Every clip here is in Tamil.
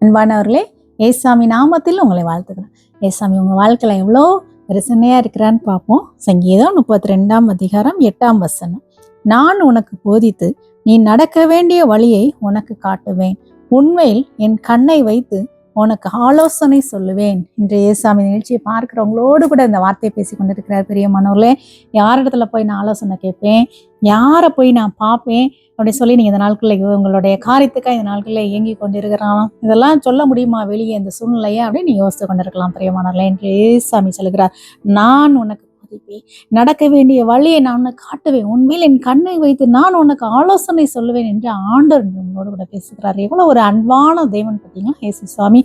அன்பானவர்களே, ஏசாமி நாமத்தில் உங்களை வாழ்த்துக்கிறேன். ஏசாமி உங்கள் வாழ்க்கையில் எவ்வளோ பிரசன்னையாக இருக்கிறான்னு பார்ப்போம். சங்கீதம் 32:8 நான் உனக்கு போதித்து நீ நடக்க வேண்டிய வழியை உனக்கு காட்டுவேன். உண்மையில் என் கண்ணை வைத்து உனக்கு ஆலோசனை சொல்லுவேன். இன்று ஏசாமி நிகழ்ச்சியை பார்க்கிறவங்களோடு கூட இந்த வார்த்தையை பேசி கொண்டிருக்கிறார். பிரியமானவர்களே, யாரிடத்துல போய் நான் ஆலோசனை கேட்பேன், யாரை போய் நான் பார்ப்பேன் அப்படி சொல்லி நீங்கள் இந்த நாட்களில் உங்களுடைய காரியத்துக்காக இந்த நாட்களில் இயங்கி கொண்டிருக்கிறானோ, இதெல்லாம் சொல்ல முடியுமா வெளியே இந்த சூழ்நிலையை அப்படின்னு நீங்கள் யோசித்து கொண்டிருக்கலாம். பிரியமானவர்களே, என்று ஏசாமி சொல்கிறார், நான் உனக்கு போதிப்பேன், நடக்க வேண்டிய வழியை நான் உனக்கு காட்டுவேன், உண்மையில் என் கண்ணை வைத்து நான் உனக்கு ஆலோசனை சொல்லுவேன் என்று ஆண்டவர் உங்களோடு கூட பேசுகிறார். எவ்வளோ ஒரு அன்பான தேவன் பார்த்தீங்களா இயேசு சாமி.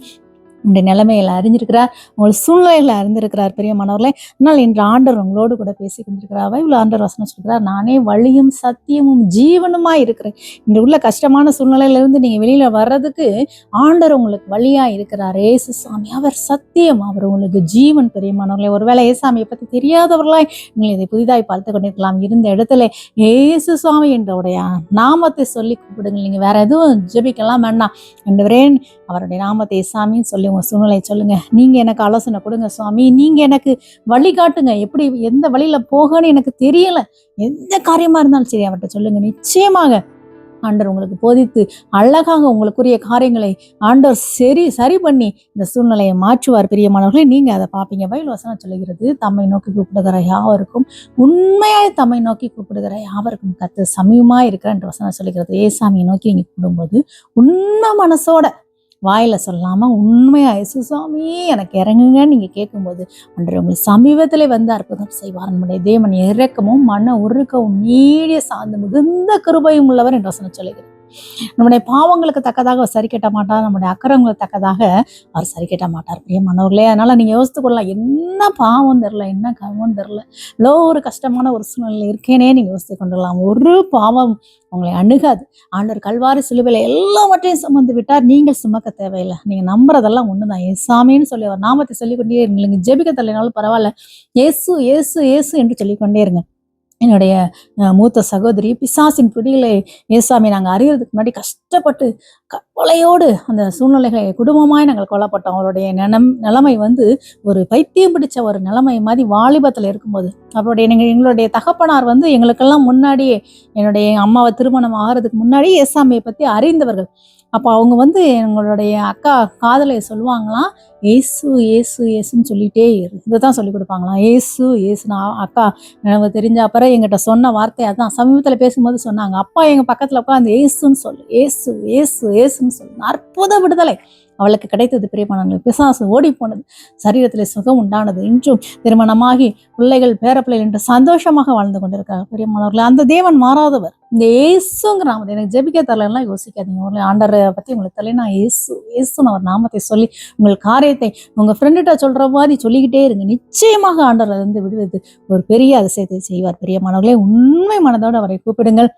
உங்களுடைய நிலைமையில அறிஞ்சிருக்கிறார், உங்கள் சூழ்நிலையில அறிந்திருக்கிறார். பிரியமானவர்களே, ஆனால் இன்று ஆண்டவர் உங்களோடு கூட பேசி கொண்டிருக்கிறார். பைபிள் ஆண்டவர் வசனம் சொல்கிறார், நானே வழியும் சத்தியமும் ஜீவனுமாய் இருக்கிறேன். இந்த உள்ள கஷ்டமான சூழ்நிலையிலிருந்து நீங்க வெளியில வர்றதுக்கு ஆண்டவர் உங்களுக்கு வழியா இருக்கிறார். ஏசு சாமி அவர் சத்தியம், அவர் உங்களுக்கு ஜீவன். பிரியமானவர்களே, ஒருவேளை ஏசாமியை பத்தி தெரியாதவர்களாய் நீங்கள் இதை புதிதாய் பார்த்து கொண்டிருக்கலாம். இருந்த இடத்துல ஏசு சுவாமி என்றவுடைய நாமத்தை சொல்லி கூப்பிடுங்க. நீங்க வேற எதுவும் ஜெபிக்கலாம் வேண்டாம். ஆண்டவரே, அவருடைய நாமத்தை சாமின்னு சொல்லி உங்க சூழ்நிலை சொல்லுங்க. நீங்க எனக்கு ஆலோசனை கொடுங்க சுவாமி, நீங்க எனக்கு வழிகாட்டுங்க, எப்படி எந்த வழியில போகன்னு எனக்கு தெரியல, எந்த காரியமா இருந்தாலும் சரி அவர்கிட்ட சொல்லுங்க. நிச்சயமாக ஆண்டவர் உங்களுக்கு போதித்து அழகாக உங்களுக்குரிய காரியங்களை ஆண்டவர் சரி பண்ணி இந்த சூழ்நிலையை மாற்றுவார். பிரியமானவர்களே, நீங்க அதை பார்ப்பீங்க. பைபிள் வசனம் சொல்லுகிறது, தம்மை நோக்கி கூப்பிடுகிற யாவருக்கும், உண்மையாய் தம்மை நோக்கி கூப்பிடுகிற யாவருக்கும் கர்த்தர் சமீபமா இருக்கிற என்று வசனம் சொல்லுகிறது. ஏசாமியை நோக்கி நீங்க கூப்பிடும்போது உண்மை மனசோட, வாயில சொல்லாம உண்மையா இயேசு சாமி எனக்கு இறங்குங்கன்னு நீங்க கேட்கும்போது அன்று உங்களுக்கு சமீபத்திலே வந்து அற்புதம் செய்வார். நம்முடைய தேவன் இரக்கமும் மன உருக்கவும் நீடிய சார்ந்து மிகுந்த கிருபையும் உள்ளவர் என்று வசனம் சொல்லுகிறது. நம்முடைய பாவங்களுக்கு தக்கதாக அவர் சரி கட்ட மாட்டார், நம்முடைய அக்கிரமங்களுக்கு தக்கதாக அவர் சரி கட்ட மாட்டார். பிரியமானவர்களே, அதனால நீங்க யோசித்து கொள்ளலாம், என்ன பாவம் தெரில, என்ன கர்மம் தெரில, இவ்வளோ ஒரு கஷ்டமான ஒரு சூழ்நிலை இருக்கேனே நீங்க யோசித்து கொண்டுலாம். ஒரு பாவம் உங்களை அணுகாது. ஆண்டவர் கல்வாரி சிலுவையில எல்லாவற்றையும் சுமந்து விட்டார், நீங்கள் சுமக்க தேவையில்லை. நீங்க நம்புறதெல்லாம் ஒண்ணுதான். ஏசாமின்னு சொல்லி அவர் நாமத்தை சொல்லிக்கொண்டே இருங்க. நீங்க ஜெபிக்க தள்ளினாலும் பரவாயில்ல, ஏசு ஏசு ஏசு என்று சொல்லிக்கொண்டே இருங்க. என்னுடைய மூத்த சகோதரி பிசாசின் பிடிகளை ஏசாமி நாங்கள் அறியறதுக்கு முன்னாடி கஷ்டப்பட்டு கவலையோடு அந்த சூழ்நிலைகளை குடும்பமாய் நாங்கள் கொல்லப்பட்டோம். அவருடைய நிலைமை வந்து ஒரு பைத்தியம் பிடிச்ச ஒரு நிலைமை மாதிரி வாலிபத்தில் இருக்கும்போது எங்களுடைய தகப்பனார் வந்து எங்களுக்கெல்லாம் முன்னாடியே, என்னுடைய அம்மாவை திருமணம் ஆகிறதுக்கு முன்னாடி ஏசாமியை பற்றி அறிந்தவர்கள். அப்போ அவங்க வந்து எங்களுடைய அக்கா காதலை சொல்லுவாங்களாம், ஏசு ஏசு ஏசுன்னு சொல்லிட்டே இதை தான் சொல்லி கொடுப்பாங்களாம். ஏசு ஏசுனா அக்கா எனக்கு தெரிஞ்ச அப்புறம் எங்கிட்ட சொன்ன வார்த்தை அதான். சமீபத்தில் பேசும்போது சொன்னாங்க, அப்பா எங்கள் பக்கத்தில் உட்காந்து ஏசுன்னு சொல்லு, ஏசு ஏசு ஏசுன்னு சொல்லு. அற்புத விடுதலை அவளுக்கு கிடைத்தது. பிரியமானவர்கள், பிசாசு ஓடி போனது, சரீரத்தில் சுகம் உண்டானது. இன்றும் திருமணமாகி பிள்ளைகள் பேரப்பிள்ளைகள் என்று சந்தோஷமாக வாழ்ந்து கொண்டிருக்காங்க. பிரியமானவர்கள், அந்த தேவன் மாறாதவர். இந்த ஏசுங்கிற நாமத்தை எனக்கு ஜெபிக்க தரலாம் யோசிக்காதீங்க. ஒரு ஆண்டரை பற்றி உங்களுக்கு தெரியல, ஏசு ஏசுன்னு அவர் நாமத்தை சொல்லி உங்கள் காரியத்தை உங்கள் ஃப்ரெண்டுகிட்ட சொல்கிற மாதிரி சொல்லிக்கிட்டே இருங்க. நிச்சயமாக ஆண்டவர் வந்து விடுவது ஒரு பெரிய அதிசயத்தை செய்வார். பிரியமானவர்களே, உண்மை மனதோடு அவரை கூப்பிடுங்கள்.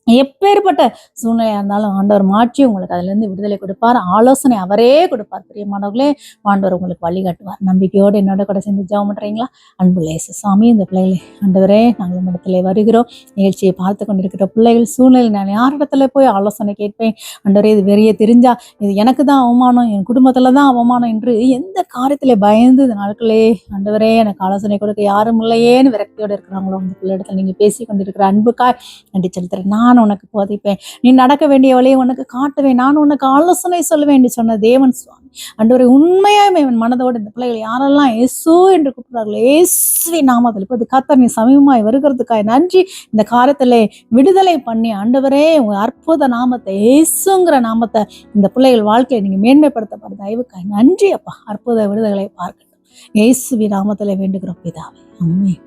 எப்பேற்பட்ட சூழ்நிலையா இருந்தாலும் ஆண்டவர் மாற்றி உங்களுக்கு அதுல இருந்து விடுதலை கொடுப்பார், ஆலோசனை அவரே கொடுப்பார். பிரியமானவர்களே, ஆண்டவர் உங்களுக்கு வழிகாட்டுவார். நம்பிக்கையோடு என்னோட கூட சேர்ந்து ஜெபம் பண்றீங்களா? அன்புள்ள இயேசு சாமி, இந்த பிள்ளைகளை ஆண்டவரே நாங்கள் இடத்துல வருகிறோம். நிகழ்ச்சியை பார்த்து கொண்டிருக்கிற பிள்ளைகள் சூழ்நிலை நான் யாரிடத்துல போய் ஆலோசனை கேட்பேன்? ஆண்டவரே, இது வெறிய தெரிஞ்சா இது எனக்கு தான் அவமானம், என் குடும்பத்துல தான் அவமானம் என்று எந்த காரியத்திலே பயந்து இந்த நாட்களே ஆண்டவரே எனக்கு ஆலோசனை கொடுக்க யாரும் இல்லையேன்னு விரக்தியோடு இருக்கிறாங்களோ, அந்த பிள்ளை இடத்துல நீங்க பேசி கொண்டிருக்கிற அன்புக்காய் நன்றி செலுத்துறேன். நான் உனக்கு போதிப்பேன், நீ நடக்க வேண்டிய வழியை உனக்கு காட்டுவேன், நான் உனக்கு ஆலோசனை சொல்லுவேன் என்று சொன்ன தேவன் சுவாமி. ஆண்டவரே, உண்மையாமே மனதோடு இந்த பிள்ளைகள் யாரெல்லாம் இயேசு என்று கூப்பிடுறார்கள், இயேசுவி நாமத்தில் இப்போது கர்த்தர் நீ சமீபமாய் வருகிறதுக்காய் நன்றி. இந்த காரியத்திலே விடுதலை பண்ணி ஆண்டவரே உங்க அற்புத நாமத்தை, இயேசுங்கிற நாமத்தை இந்த பிள்ளைகள் வாழ்க்கையை நீங்க மேன்மைப்படுத்தப்படுற தயவுக்காய் நன்றி அப்பா. அற்புத விடுதலை பார்க்கட்டும், இயேசுவி நாமத்திலே வேண்டுகிறோம் பிதாவே, ஆமென்.